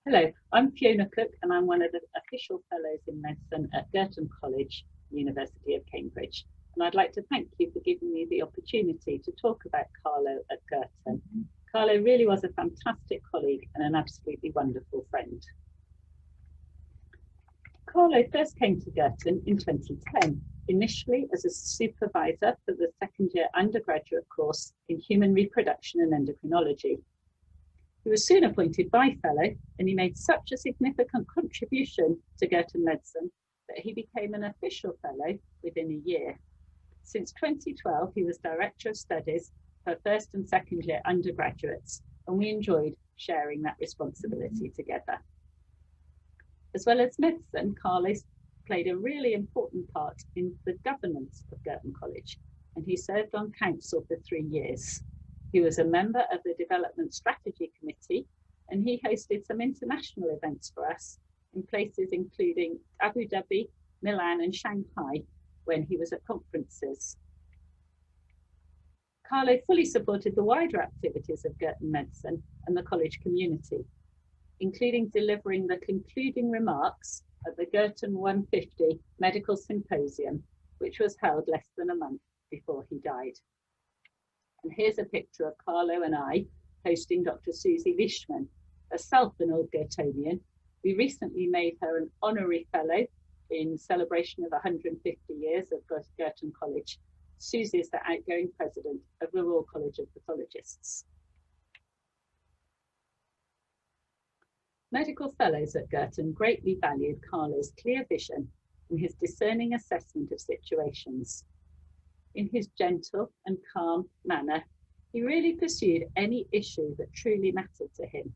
Hello, I'm Fiona Cooke and I'm one of the official fellows in medicine at Girton College, University of Cambridge. And I'd like to thank you for giving me the opportunity to talk about Carlo at Girton. Carlo really was a fantastic colleague and an absolutely wonderful friend. Carlo first came to Girton in 2010, initially as a supervisor for the second year undergraduate course in human reproduction and endocrinology. He was soon appointed by-fellow, and he made such a significant contribution to Girton medicine that he became an official fellow within a year. Since 2012, he was Director of Studies for first and second year undergraduates, and we enjoyed sharing that responsibility together. As well as medicine, Carlo played a really important part in the governance of Girton College, and he served on council for 3 years. He was a member of the Development Strategy Committee, and he hosted some international events for us in places including Abu Dhabi, Milan, and Shanghai when he was at conferences. Carlo fully supported the wider activities of Girton medicine and the college community, including delivering the concluding remarks at the Girton 150 Medical Symposium, which was held less than a month before he died. And here's a picture of Carlo and I hosting Dr. Susie Leishman, herself an old Girtonian. We recently made her an honorary fellow in celebration of 150 years of Girton College. Susie is the outgoing president of the Royal College of Pathologists. Medical fellows at Girton greatly valued Carlo's clear vision and his discerning assessment of situations. In his gentle and calm manner, he really pursued any issue that truly mattered to him.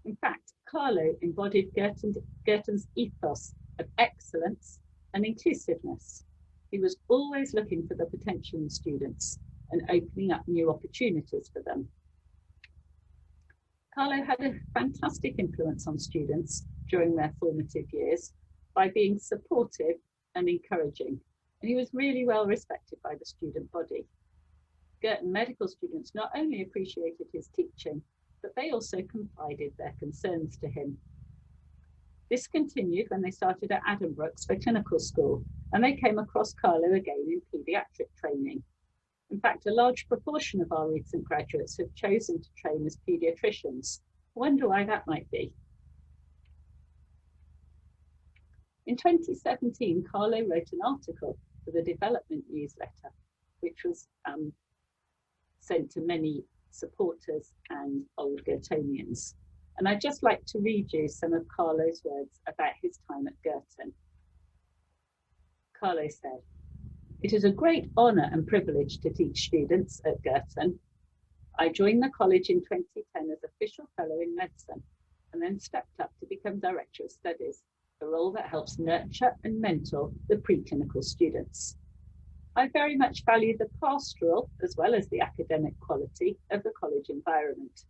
In fact, Carlo embodied Girton's ethos of excellence and inclusiveness. He was always looking for the potential in students and opening up new opportunities for them. Carlo had a fantastic influence on students during their formative years by being supportive and encouraging. And he was really well respected by the student body. Girton medical students not only appreciated his teaching, but they also confided their concerns to him. This continued when they started at Addenbrooke's for clinical school, and they came across Carlo again in paediatric training. In fact, a large proportion of our recent graduates have chosen to train as paediatricians. I wonder why that might be. In 2017, Carlo wrote an article for the Development newsletter, which was sent to many supporters and old Girtonians. And I'd just like to read you some of Carlo's words about his time at Girton. Carlo said, "It is a great honour and privilege to teach students at Girton. I joined the college in 2010 as official fellow in medicine and then stepped up to become Director of Studies, a role that helps nurture and mentor the preclinical students. I very much value the pastoral as well as the academic quality of the college environment.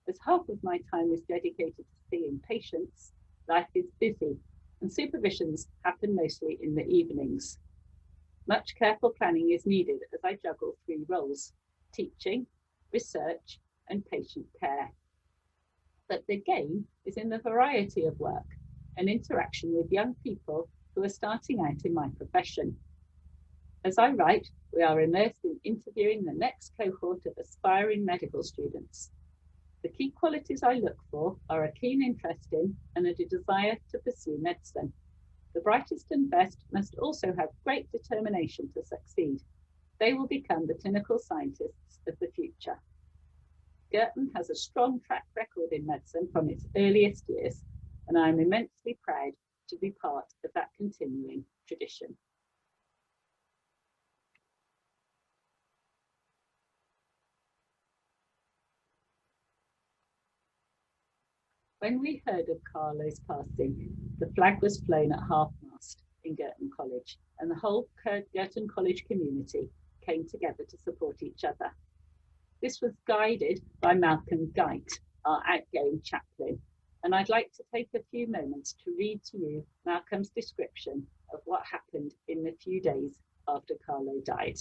As half of my time is dedicated to seeing patients, life is busy and supervisions happen mostly in the evenings. Much careful planning is needed as I juggle 3 roles: teaching, research, and patient care. But the game is in the variety of work and interaction with young people who are starting out in my profession. As I write, we are immersed in interviewing the next cohort of aspiring medical students. The key qualities I look for are a keen interest in and a desire to pursue medicine. The brightest and best must also have great determination to succeed. They will become the clinical scientists of the future. Girton has a strong track record in medicine from its earliest years, and I am immensely proud to be part of that continuing tradition." When we heard of Carlo's passing, the flag was flown at half-mast in Girton College, and the whole Girton College community came together to support each other. This was guided by Malcolm Geit, our outgoing chaplain, and I'd like to take a few moments to read to you Malcolm's description of what happened in the few days after Carlo died.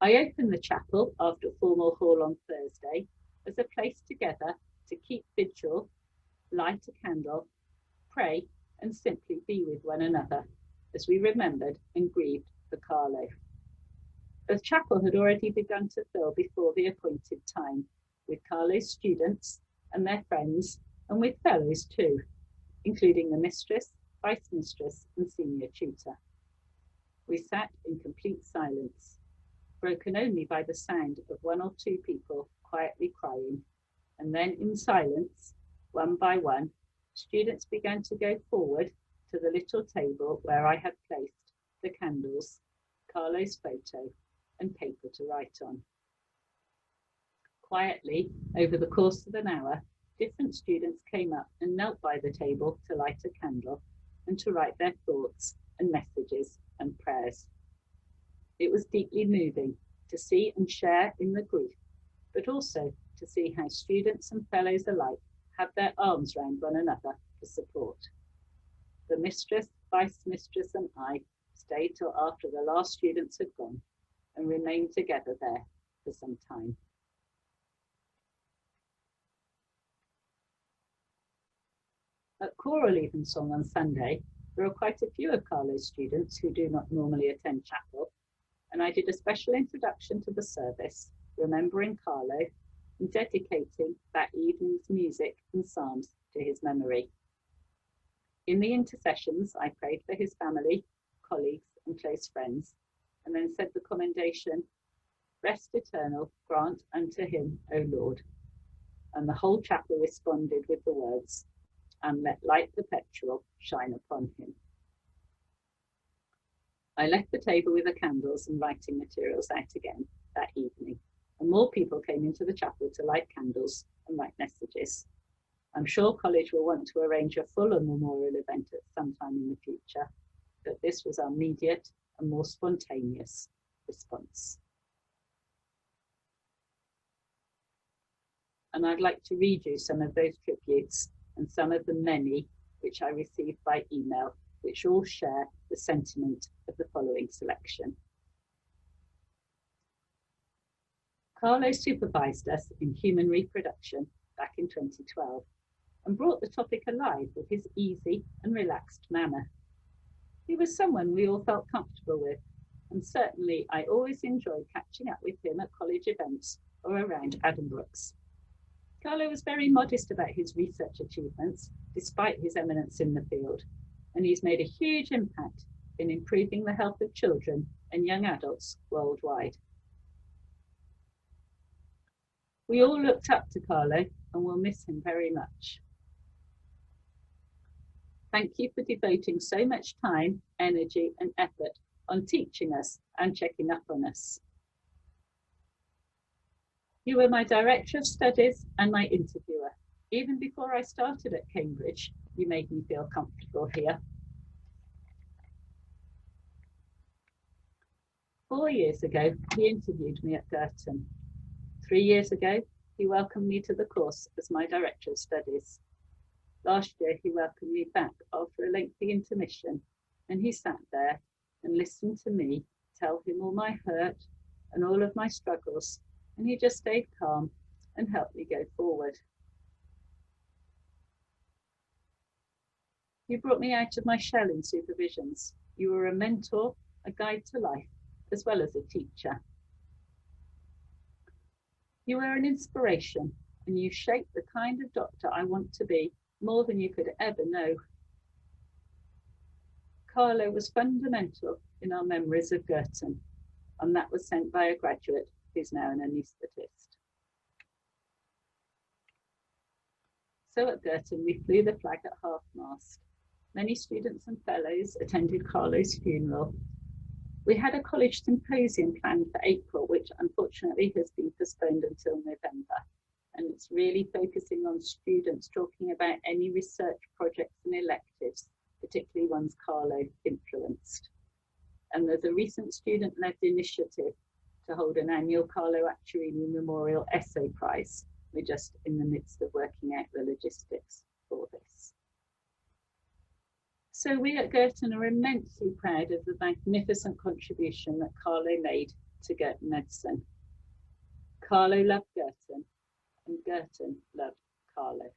I opened the chapel after formal hall on Thursday as a place together to keep vigil, light a candle, pray, and simply be with one another as we remembered and grieved for Carlo. The chapel had already begun to fill before the appointed time, with Carlo's students and their friends, and with fellows too, including the mistress, vice mistress, and senior tutor. We sat in complete silence, broken only by the sound of one or two people quietly crying, and then in silence, one by one, students began to go forward to the little table where I had placed the candles, Carlo's photo, and paper to write on. Quietly, over the course of an hour, different students came up and knelt by the table to light a candle and to write their thoughts and messages and prayers. It was deeply moving to see and share in the grief, but also to see how students and fellows alike had their arms round one another for support. The mistress, vice mistress, and I stayed till after the last students had gone and remained together there for some time. At choral evensong on Sunday, there are quite a few of Carlo's students who do not normally attend chapel, and I did a special introduction to the service, Remembering Carlo, and dedicating that evening's music and psalms to his memory. In the intercessions, I prayed for his family, colleagues, and close friends, and then said the commendation, "Rest eternal grant unto him, O Lord." And the whole chapel responded with the words, "And let light perpetual shine upon him." I left the table with the candles and writing materials out again that evening, and more people came into the chapel to light candles and write messages. I'm sure college will want to arrange a fuller memorial event at some time in the future, but this was our immediate and more spontaneous response. And I'd like to read you some of those tributes and some of the many which I received by email, which all share the sentiment of the following selection. Carlo supervised us in human reproduction back in 2012 and brought the topic alive with his easy and relaxed manner. He was someone we all felt comfortable with, and certainly I always enjoyed catching up with him at college events or around Addenbrooke's. Carlo was very modest about his research achievements, despite his eminence in the field, and he's made a huge impact in improving the health of children and young adults worldwide. We all looked up to Carlo and will miss him very much. Thank you for devoting so much time, energy, and effort on teaching us and checking up on us. You were my director of studies and my interviewer. Even before I started at Cambridge, you made me feel comfortable here. 4 years ago, he interviewed me at Girton. 3 years ago, he welcomed me to the course as my director of studies. Last year, he welcomed me back after a lengthy intermission, and he sat there and listened to me tell him all my hurt and all of my struggles, and he just stayed calm and helped me go forward. You brought me out of my shell in supervisions. You were a mentor, a guide to life, as well as a teacher. You were an inspiration, and you shaped the kind of doctor I want to be more than you could ever know. Carlo was fundamental in our memories of Girton, and that was sent by a graduate who's now an anaesthetist. So at Girton, we flew the flag at half-mast. Many students and fellows attended Carlo's funeral. We had a college symposium planned for April, which unfortunately has been postponed until November. And it's really focusing on students talking about any research projects and electives, particularly ones Carlo influenced. And there's a recent student-led initiative to hold an annual Carlo Acerini Memorial Essay Prize. We're just in the midst of working out the logistics for this. So we at Girton are immensely proud of the magnificent contribution that Carlo made to Girton medicine. Carlo loved Girton and Girton loved Carlo.